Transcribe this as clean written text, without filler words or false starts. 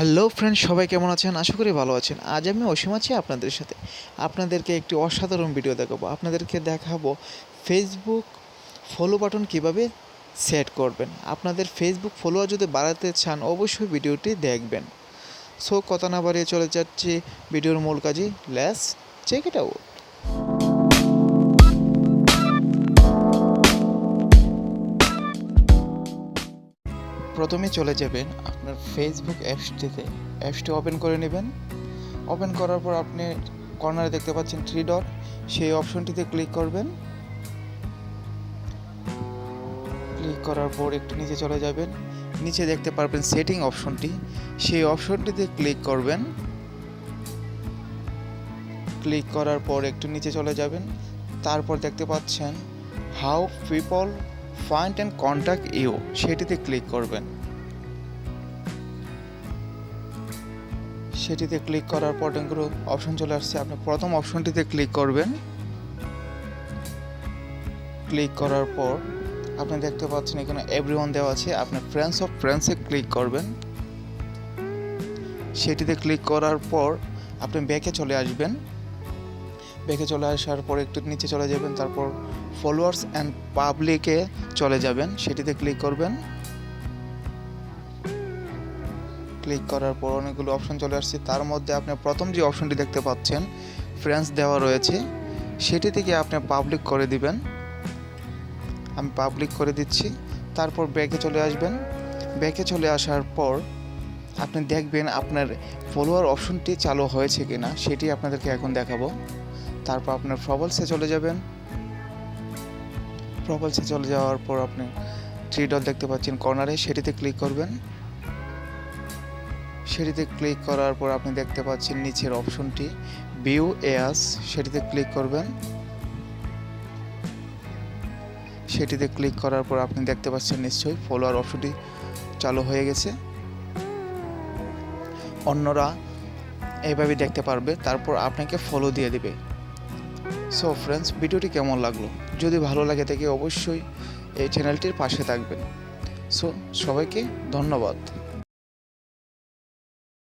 Hello friends, সবাই কেমন আছেন? আশা করি ভালো আছেন। আজ আমি অসীম আছি আপনাদের সাথে। আপনাদেরকে একটি অসাধারণ ভিডিও দেখাবো। আপনাদেরকে দেখাবো ফেসবুক ফলো বাটন কিভাবে সেট করবেন। আপনাদের ফেসবুক ফলোয়ার যদি বাড়াতে চান অবশ্যই ভিডিওটি দেখবেন। সো কথা না বাড়িয়ে চলে যাচ্ছি ভিডিওর মূল কাজে। Let's check it out. প্রথমে চলে যাবেন আপনার ফেসবুক অ্যাপসটি ওপেন করে নেবেন। ওপেন করার পর আপনি কর্নারে দেখতে পাচ্ছেন 3 ডট, সেই অপশনটিতে ক্লিক করবেন। ক্লিক করার পর একটু নিচে চলে যাবেন, নিচে দেখতে পারবেন সেটিং অপশনটি, সেই অপশনটিতে ক্লিক করবেন। ক্লিক করার পর একটু নিচে চলে যাবেন, তারপর দেখতে পাচ্ছেন how people find and contact you, সেটিতে ক্লিক করবেন। সেটিতে ক্লিক করার পর অনেকগুলো অপশন চলে আসছে, আপনি প্রথম অপশনটিতে ক্লিক করবেন। ক্লিক করার পর আপনি দেখতে পাচ্ছেন এখানে এভরিওয়ান দেওয়া আছে, আপনি ফ্রেন্ডস অফ ফ্রেন্ডসে ক্লিক করবেন। সেটিতে ক্লিক করার পর আপনি ব্যাকে চলে আসবেন। ব্যাকে চলে আসার পর একটু নিচে চলে যাবেন, তারপর ফলোয়ার্স অ্যান্ড পাবলিকে চলে যাবেন, সেটিতে ক্লিক করবেন। ক্লিক করার পর অনেকগুলো অপশন চলে আসছে, তার মধ্যে আপনি প্রথম যে অপশনটি দেখতে পাচ্ছেন ফ্রেন্ডস দেওয়া রয়েছে, সেটি থেকে আপনি পাবলিক করে দিবেন। আমি পাবলিক করে দিচ্ছি। তারপর ব্যাকে চলে আসবেন। ব্যাকে চলে আসার পর আপনি দেখবেন আপনার ফলোয়ার অপশনটি চালু হয়েছে কিনা, সেটি আপনাদেরকে এখন দেখাবো। তারপর আপনার প্রোফাইলসে চলে যাবেন। প্রোফাইলসে চলে যাওয়ার পর আপনি 3 ডট দেখতে পাচ্ছেন কর্নারে, সেটিতে ক্লিক করবেন। সেটিতে ক্লিক করার পর আপনি দেখতে পাচ্ছেন নিচের অপশনটি ভিউ এয়াস, সেটিতে ক্লিক করবেন। সেটিতে ক্লিক করার পর আপনি দেখতে পাচ্ছেন নিশ্চয়ই ফলোয়ার অপশনটি চালু হয়ে গেছে, অন্যরা এইভাবে দেখতে পারবে, তারপর আপনাকে ফলো দিয়ে দিবে। সো ফ্রেন্ডস, ভিডিওটি কেমন লাগলো? যদি ভালো লাগে থাকে অবশ্যই এই চ্যানেলটির পাশে থাকবেন। সো সবাইকে ধন্যবাদ।